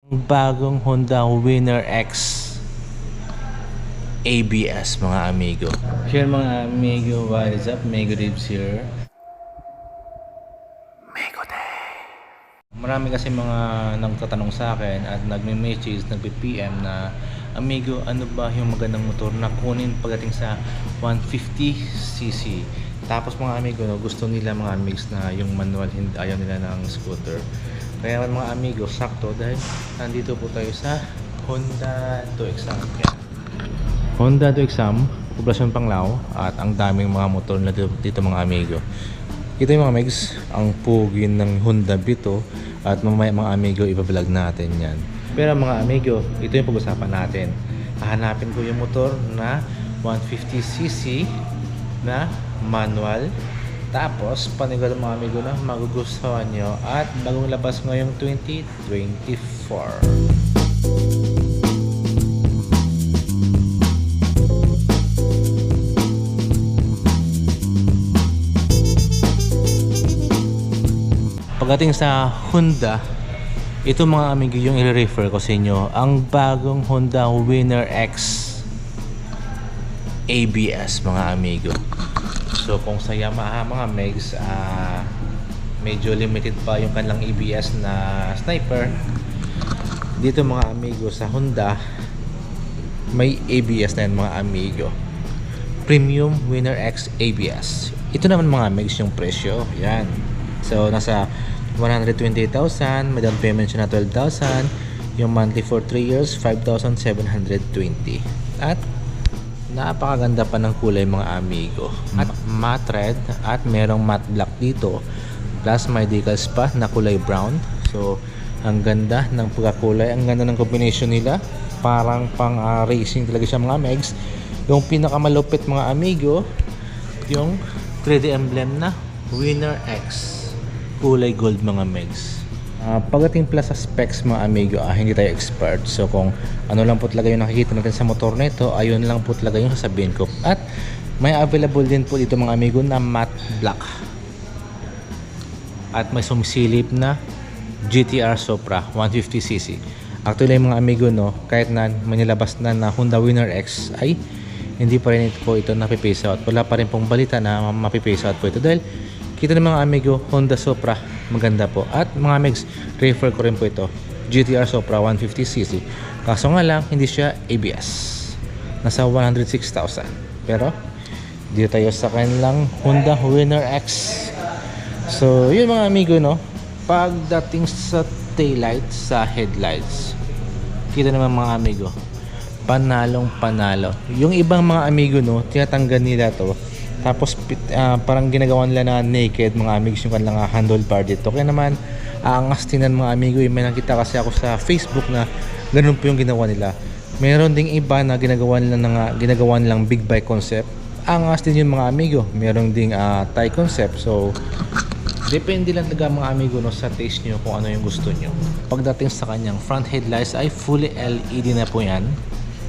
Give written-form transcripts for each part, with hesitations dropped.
Bagong Honda Winner X ABS mga amigo. Here mga amigo, what is up? Mego Ribs here. Mego Day. Marami kasi mga nagtatanong sa akin at nagme-message, nagpe-PM na amigo, ano ba yung magandang motor na kunin pagdating sa 150cc. Tapos mga amigo, no, gusto nila mga mix na yung manual, hindi ayaw nila ng scooter. Kaya mga amigo, sakto dahil nandito po tayo sa Honda 2Exam. Honda 2Exam, Poblacion Panglao, at ang daming mga motor na dito mga amigo. Ito yung mga migs, ang pugi ng Honda Vito, at mamaya mga amigo, ibablog natin yan. Pero mga amigo, ito yung pag-usapan natin. Hahanapin ko yung motor na 150cc na manual. Tapos, paniguro mga amigo na magugustuhan nyo at bagong labas ngayong 2024. Pagdating sa Honda, ito mga amigo yung i-refer ko sa inyo, ang bagong Honda Winner X ABS mga amigo. So kung sa Yamaha mga megs, medyo limited pa yung kanilang ABS na sniper. Dito mga amigo sa Honda, may ABS na yan mga amigo. Premium Winner X ABS. Ito naman mga megs yung presyo. Yan. So nasa 128,000, may down payment siya na 12,000. Yung monthly for 3 years, 5,720. At napakaganda pa ng kulay mga amigo. At matte red at merong matte black dito. Plus may decals pa na kulay brown. So ang ganda ng pagkakulay, ang ganda ng combination nila. Parang pang racing talaga siya mga megs. Yung pinakamalupit mga amigo, yung 3D emblem na Winner X kulay gold mga megs. Pagdating pala sa specs mga amigo, hindi tayo expert. So kung ano lang po talaga yung nakikita natin sa motor na ito, ayun lang po talaga yung sasabihin ko. At may available din po dito mga amigo na matte black. At may sumisilip na GTR Supra 150cc. Actually mga amigo, no, kahit na may nilabas na Honda Winner X, ay hindi pa rin po ito napipace out. Wala pa rin pong balita na mapipace out po ito dahil kita ng mga amigo, Honda Supra, maganda po. At mga amigs, refer ko rin po ito, GTR Supra 150cc. Kaso nga lang, hindi siya ABS. Nasa 106,000. Pero, dito tayo sa kanilang Honda Winner X. So, yun mga amigo, no? Pagdating sa taillights, sa headlights, kita naman mga amigo, panalong panalo. Yung ibang mga amigo, no, tinatanggal nila to. Tapos parang ginagawa nila na naked mga amigos yung kanilang handlebar dito. Kaya naman aangas tingnan mga amigo. May nakita kasi ako sa Facebook na ganun po yung ginawa nila. Meron ding iba na ginagawa nilang big bike concept. Angas din yun mga amigo. Meron ding Thai concept. So depende lang talaga mga amigo, no, sa taste nyo kung ano yung gusto nyo. Pagdating sa kanyang front headlights ay fully LED na po yan.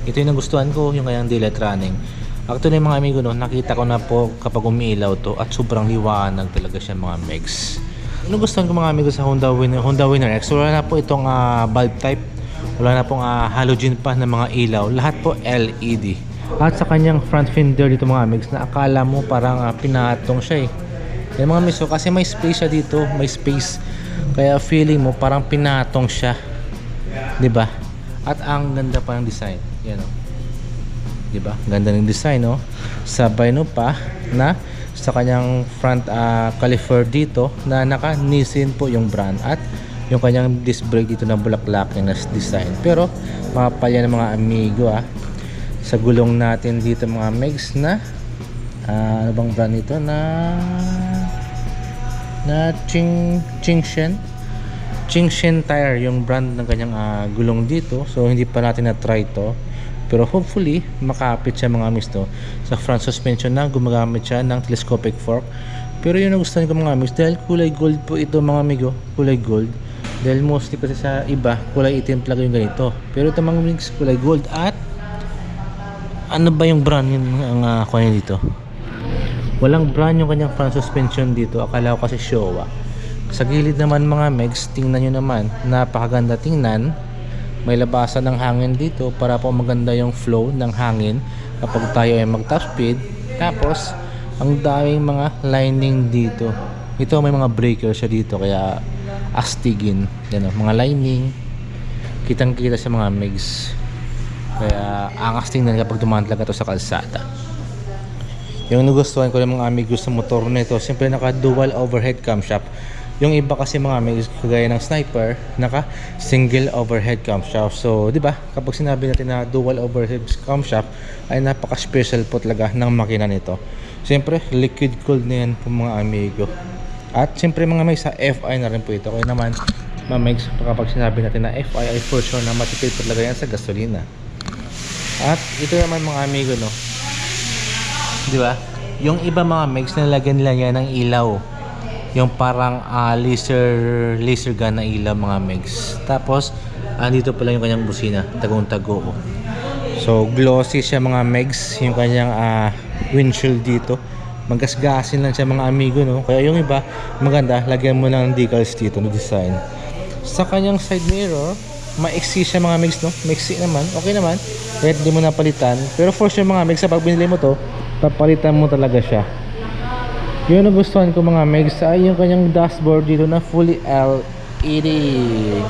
Ito yung nagustuhan ko, yung kanyang daylight running. Actually mga amigo, no, nakita ko na po kapag umiilaw to at sobrang liwanag talaga siya mga megs. Ano gustuhan ko mga amigo sa Honda Winner X? Wala na po itong bulb type. Wala na pong halogen pa na mga ilaw. Lahat po LED. At sa kanyang front fender dito mga megs, na akala mo parang pinatong siya eh. Yan mga miso, kasi may space siya dito. May space. Kaya feeling mo parang pinatong siya. 'Di ba? At ang ganda pa ng design. Yan o. Diba? Ganda ng design, no? Sabay no pa na sa kanyang front caliper dito na naka-Nissin po yung brand at yung kanyang disc brake dito na bulaklak na design. Pero mapapalya ng mga amigo sa gulong natin dito mga megs na ano bang brand nito na Qingshen tire yung brand ng kanyang gulong dito. So hindi pa natin na-try to. Pero hopefully, makapit siya mga amigs, no, sa front suspension na gumagamit siya ng telescopic fork. Pero yun ang gusto ko mga amigs dahil kulay gold po ito mga amigo, kulay gold. Dahil mostly kasi sa iba, kulay itim talaga yung ganito. Pero ito mga amigs, kulay gold. At ano ba yung brand yun ang kanya dito? Walang brand yung kanyang front suspension dito. Akala ko kasi Showa. Sa gilid naman mga megs, tingnan nyo naman, napakaganda tingnan. may labasan ng hangin dito para po maganda yung flow ng hangin kapag tayo ay mag top speed. Tapos ang daming mga lining dito. Ito may mga breaker siya dito kaya astigin. Yan o, mga lining. Kitang kita sa mga MIGs. Kaya angas tingnan kapag dumaan talaga ito sa kalsada. Yung nagustuhan ko ng mga amigos sa motor nito, siyempre naka dual overhead camshaft. Yung iba kasi mga amigos kagaya ng Sniper, naka single overhead camshaft. So, di ba? Kapag sinabi natin na dual overhead camshaft, ay napaka-special po talaga ng makina nito. Siyempre, liquid cooled na yan po mga amigo. At siyempre mga may sa FI na rin po ito. Kaya naman, mga kapag sinabi natin na FI ay for sure na matipid po talaga yan sa gasolina. At ito naman mga amigo, no? Di ba? Yung iba mga megs, nilagyan nila yan ng ilaw. Yung parang laser gun na ilaw mga megs. Tapos andito pala yung kanyang busina, tagong-tago. So glossy siya mga megs, yung kanyang windshield dito. Magasgasin lang siya mga amigo, no? Kaya yung iba maganda, lagyan mo lang ng decals dito no design. Sa kanyang side mirror, maiksi siya mga megs, no? Maiksi naman, okay naman. Kahit di mo napalitan, pero for sure mga megs, pag binili mo to, papalitan mo talaga siya. Yung nagustuhan ko mga megs ay yung kanyang dashboard dito na fully LED.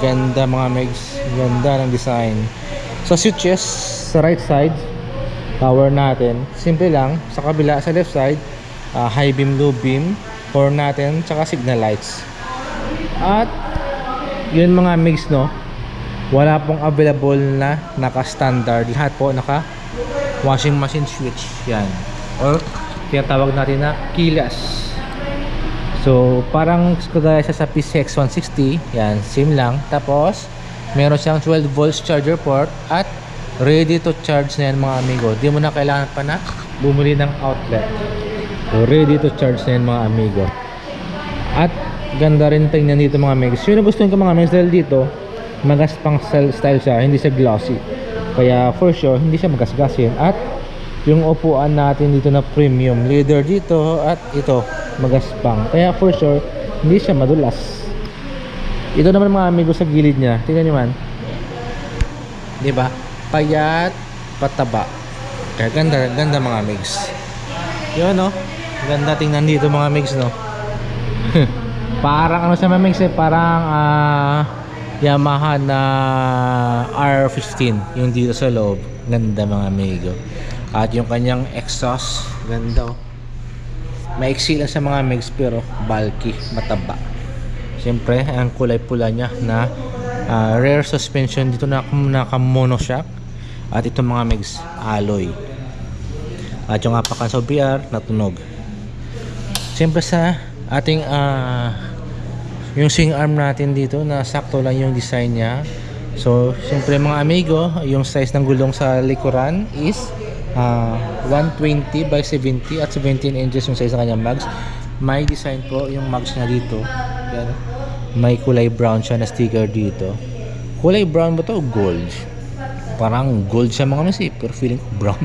Ganda mga megs, ganda ng design. Sa switches sa right side, power natin, simple lang. Sa kabila, sa left side, high beam, low beam, power natin, tsaka signal lights. At yun mga megs, no, wala pong available na naka-standard. Lahat po naka washing machine switch yan, or tinatawag natin na keyless. So parang kagaya siya sa PCX 160 yan, same lang. Tapos meron siyang 12 volts charger port at ready to charge na yan mga amigo. Di mo na kailangan pa na bumili ng outlet. So ready to charge na yan mga amigo. At ganda rin tingnan dito mga amigo. Yun na gusto ko mga amigo dahil dito magaspang style siya, hindi siya glossy. Kaya for sure hindi siya magasgasin. At yung upuan natin dito na premium leather dito, at ito magaspang, kaya for sure hindi siya madulas. Ito naman mga amigo sa gilid niya, tingnan niyo man, di ba, payat pataba, kaya ganda ganda mga amigs. Yun no, ganda tingnan dito mga amigs, no. Parang ano siya mga amigs, parang Yamaha na R15 yung dito sa loob. Ganda mga amigo. At yung kanyang exhaust, ganda oh. Maiksi lang sa mga megs pero bulky, mataba. Siyempre, ang kulay pula niya na rear suspension dito na naka monoshock. At ito mga megs, alloy. At yung apakan sa BR, natunog. Siyempre sa ating yung swing arm natin dito, na sakto lang yung design niya. So, siyempre mga amigo, yung size ng gulong sa likuran is 120 by 70 at 17 inches yung size ng kanyang mags. May design po yung mags niya dito. Yan. May kulay brown siya na sticker dito. Kulay brown ba to? Gold. Parang gold siya mga misi, pero feeling ko brown.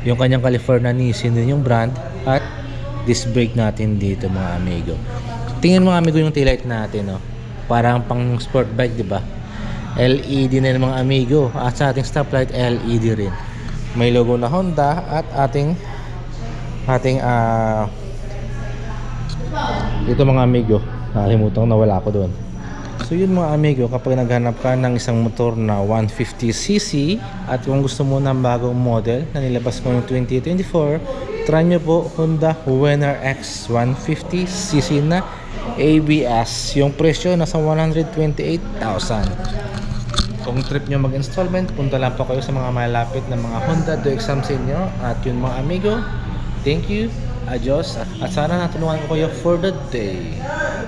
Yung kanyang California Nissin din yung brand. At disc brake natin dito mga amigo. Tingnan mga amigo yung taillight natin, no? Parang pang sport bike, di ba? LED na mga amigo. At sa ating stoplight, LED rin. May logo na Honda at ating ito mga amigo, nakalimutan ko, nawala ako doon. So yun mga amigo, kapag naghanap ka ng isang motor na 150cc at kung gusto mo ng bagong model na nilabas mo ng 2024, try nyo po Honda Winner X 150cc na ABS. Yung presyo nasa 128,000. Kung trip nyo mag-installment, punta lang po kayo sa mga malapit na mga Honda do exam sa inyo. At yun mga amigo, thank you, adios, at sana natulungan ko kayo for the day.